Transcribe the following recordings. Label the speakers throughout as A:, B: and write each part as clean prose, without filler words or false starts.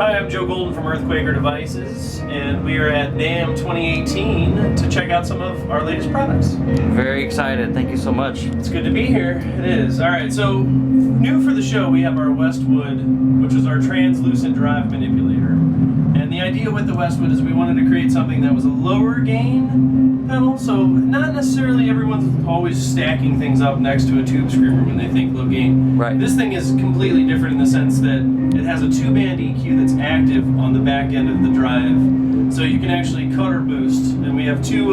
A: Hi, I'm Joe Golden from Earthquaker Devices, and we are at Namm 2018 to check out some of our latest products.
B: Very excited. Thank you so much.
A: It's good to be here. It is. All right, so new for the show, we have our Westwood, which is our translucent drive manipulator. And the idea with the Westwood is we wanted to create something that was a lower gain pedal, so not necessarily everyone's always stacking things up next to a tube screamer when they think low gain.
B: Right.
A: This thing is completely different in the sense that it has a 2-band EQ that's active on the back end of the drive, so you can actually cut or boost. And we have two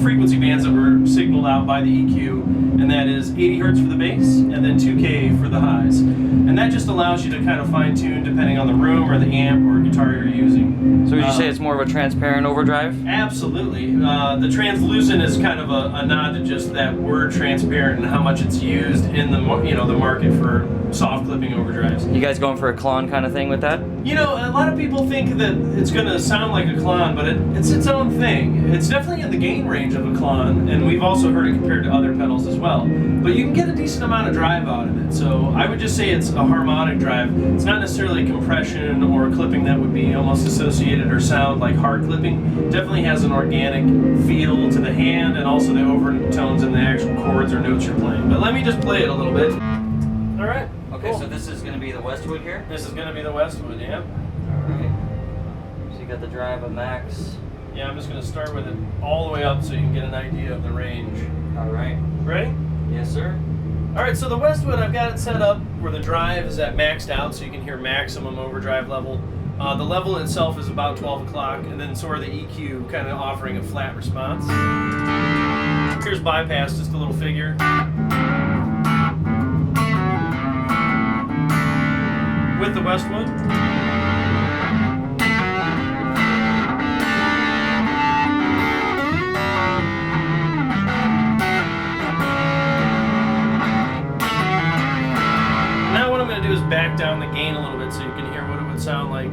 A: frequency bands that were signaled out by the EQ, and that is 80 hertz for the bass and then 2K for the highs. And that just allows you to kind of fine tune depending on the room or the amp or guitar you're using.
B: So would you say it's more of a transparent overdrive?
A: Absolutely. The translucent is kind of a nod to just that word transparent and how much it's used in the the market for soft clipping overdrives.
B: You guys going for a clone kind of thing with that?
A: You know, a lot of people think that it's going to sound like a clon, but it's its own thing. It's definitely in the gain range of a clon, and we've also heard it compared to other pedals as well. But you can get a decent amount of drive out of it. So I would just say it's a harmonic drive. It's not necessarily compression or clipping that would be almost associated or sound like hard clipping. It definitely has an organic feel to the hand and also the overtones in the actual chords or notes you're playing. But let me just play it a little bit. All right.
B: Okay,
A: cool.
B: so this is going to be the Westwood here?
A: This is going to be the Westwood, yeah.
B: Alright. So you got the drive of max.
A: Yeah, I'm just going to start with it all the way up so you can get an idea of the range.
B: Alright.
A: Ready?
B: Yes, sir.
A: Alright, so the Westwood, I've got it set up where the drive is at maxed out so you can hear maximum overdrive level. The level itself is about 12 o'clock, and then sort of the EQ kind of offering a flat response. Here's bypass, just a little figure. With the Westwood. Now what I'm going to do is back down the gain a little bit so you can hear what it would sound like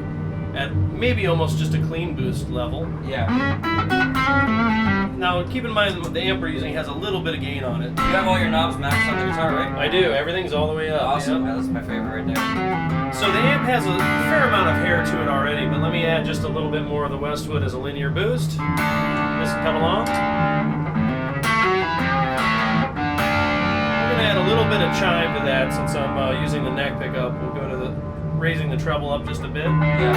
A: at maybe almost just a clean boost level.
B: Yeah.
A: Now keep in mind the amp we're using has a little bit of gain on it.
B: You have all your knobs maxed on the guitar, right?
A: I do. Everything's all the way up.
B: Awesome.
A: Yeah.
B: Yeah, that's my favorite right there.
A: So the amp has a fair amount of hair to it already, but let me add just a little bit more of the Westwood as a linear boost. Just come along. We're going to add a little bit of chime to that since I'm using the neck pickup. We'll go to the raising the treble up just a bit.
B: Yeah.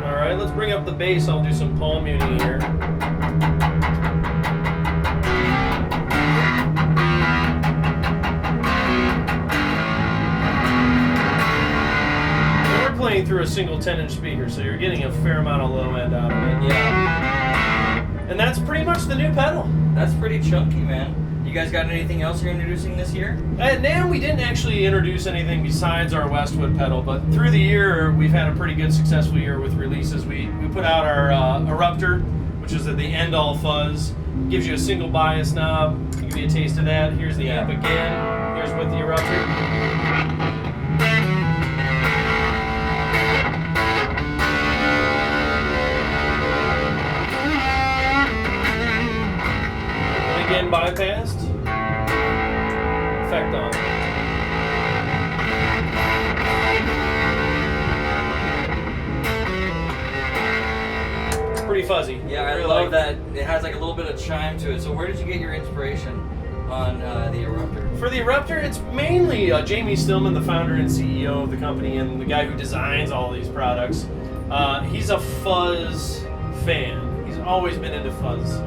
A: Alright, let's bring up the bass. I'll do some palm muting here. Playing through a single 10-inch speaker, so you're getting a fair amount of low end out of it.
B: Yeah.
A: And that's pretty much the new pedal.
B: That's pretty chunky, man. You guys got anything else you're introducing this year?
A: At Namm, we didn't actually introduce anything besides our Westwood pedal, but through the year, we've had a pretty good, successful year with releases. We put out our Eruptor, which is the end-all fuzz. Gives you a single bias knob. I'll give you a taste of that. Here's the amp again. Here's with the Eruptor. Again, bypassed. Effect on. Pretty fuzzy.
B: Yeah, I love that. It has like a little bit of chime to it. So where did you get your inspiration on the Eruptor?
A: For the Eruptor, it's mainly Jamie Stillman, the founder and CEO of the company, and the guy who designs all these products. He's a fuzz fan. He's always been into fuzz.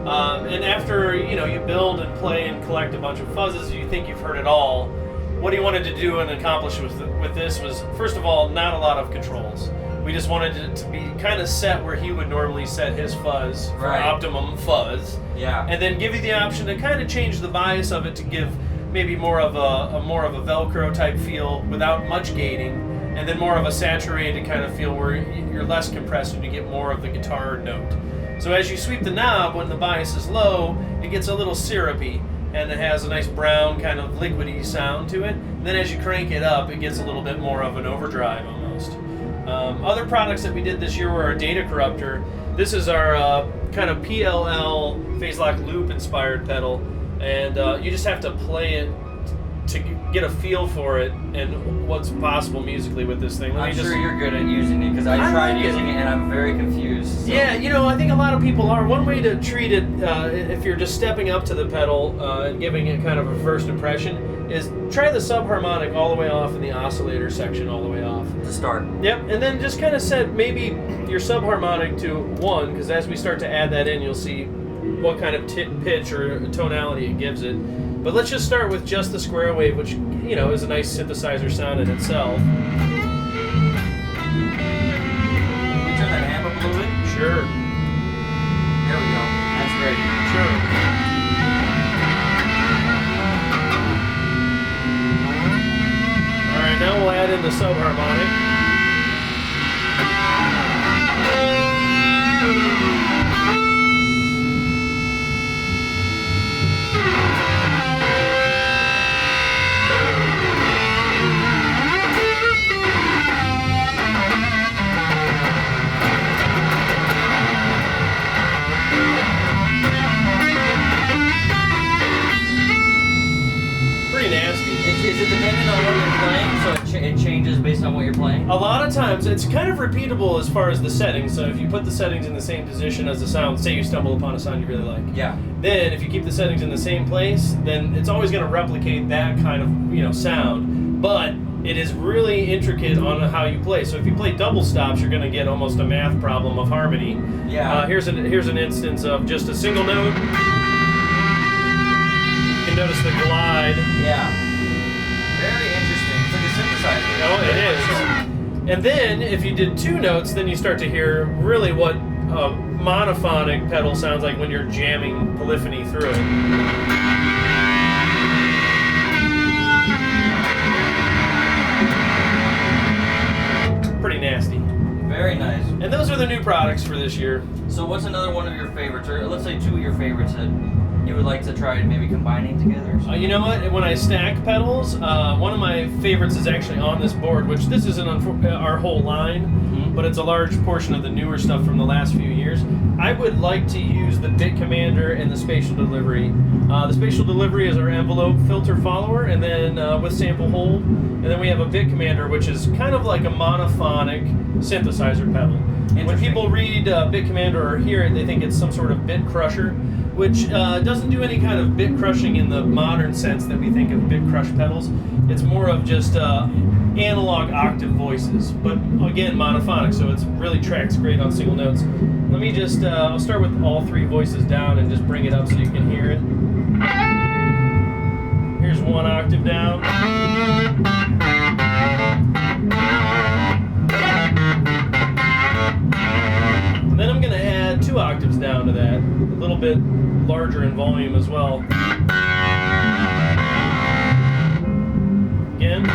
A: And after you build and play and collect a bunch of fuzzes, you think you've heard it all. What he wanted to do and accomplish with this was, first of all, not a lot of controls. We just wanted it to be kind of set where he would normally set his fuzz for optimum fuzz.
B: Yeah.
A: And then give you the option to kind of change the bias of it to give maybe more of a Velcro type feel without much gating, and then more of a saturated kind of feel where you're less compressed and you get more of the guitar note. So as you sweep the knob, when the bias is low, it gets a little syrupy, and it has a nice brown kind of liquidy sound to it. And then as you crank it up, it gets a little bit more of an overdrive almost. Other products that we did this year were our Data Eruptor. This is our kind of PLL phase lock loop inspired pedal, and you just have to play it to get a feel for it and what's possible musically with this thing.
B: I'm sure you're good at using it because I tried using it and I'm very confused. So.
A: Yeah, you know, I think a lot of people are. One way to treat it, if you're just stepping up to the pedal and giving it kind of a first impression, is try the subharmonic all the way off and the oscillator section all the way off.
B: To start.
A: Yep, and then just kind of set maybe your subharmonic to 1, because as we start to add that in, you'll see what kind of pitch or tonality it gives it. But let's just start with just the square wave, which, you know, is a nice synthesizer sound in itself.
B: Can you turn that amp up a little bit?
A: Sure.
B: There we go. That's great.
A: Sure. All right, now we'll add in the subharmonic.
B: Is it dependent on what you're playing, so it changes based on what you're playing?
A: A lot of times, it's kind of repeatable as far as the settings. So if you put the settings in the same position as the sound, say you stumble upon a sound you really like.
B: Yeah.
A: Then if you keep the settings in the same place, then it's always going to replicate that kind of, you know, sound. But it is really intricate on how you play. So if you play double stops, you're going to get almost a math problem of harmony.
B: Yeah.
A: Here's an instance of just a single note. You can notice the glide.
B: Yeah. Very interesting. It's like a synthesizer.
A: Oh, it is. And then, if you did 2 notes, then you start to hear really what a monophonic pedal sounds like when you're jamming polyphony through it. Pretty nasty.
B: Very nice.
A: And those are the new products for this year.
B: So what's another one of your favorites, or let's say 2 of your favorites that you would like to try maybe combining together?
A: You know what? When I stack pedals, one of my favorites is actually on this board, which this isn't our whole line, but it's a large portion of the newer stuff from the last few years. I would like to use the Bit Commander and the Spatial Delivery. The Spatial Delivery is our envelope filter follower, and then with sample hold. And then we have a Bit Commander, which is kind of like a monophonic synthesizer pedal. When people read Bit Commander or hear it, they think it's some sort of bit crusher, which doesn't do any kind of bit crushing in the modern sense that we think of bit crush pedals. It's more of just analog octave voices, but again, monophonic, so it really tracks great on single notes. Let me just, I'll start with all 3 voices down and just bring it up so you can hear it. Here's 1 octave down. And then I'm going to add 2 octaves down to that, a little bit larger in volume as well. Again.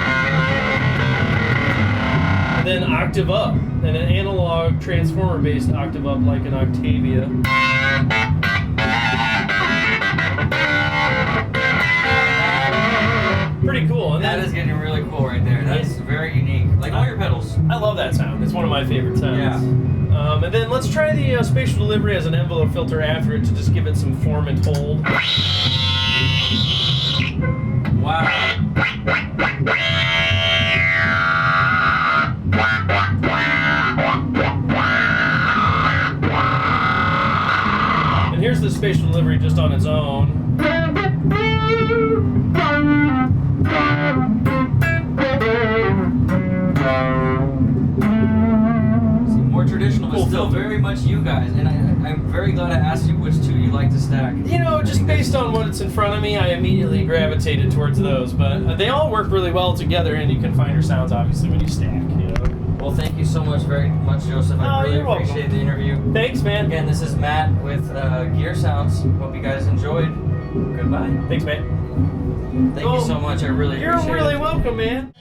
A: And then octave up, and an analog transformer-based octave up like an Octavia. Pretty cool. And
B: that is getting really cool right there. That's very unique. Like all your pedals.
A: I love that sound. It's one of my favorite sounds.
B: Yeah.
A: And then let's try the Spatial Delivery as an envelope filter after it to just give it some form and hold.
B: Wow.
A: And here's the Spatial Delivery just on its own.
B: More traditional, but still very much you guys. And I'm very glad I asked you which 2 you like to stack.
A: You know, just based on what's in front of me, I immediately gravitated towards those. But they all work really well together, and you can find your sounds, obviously, when you stack, you know.
B: Well, thank you so much, very much, Joseph. I really
A: you're
B: appreciate
A: welcome.
B: the interview.
A: Thanks, man.
B: Again, this is Matt with Gear Sounds. Hope you guys enjoyed. Goodbye.
A: Thanks, man.
B: Thank you so much. I really appreciate it.
A: You're really welcome, man.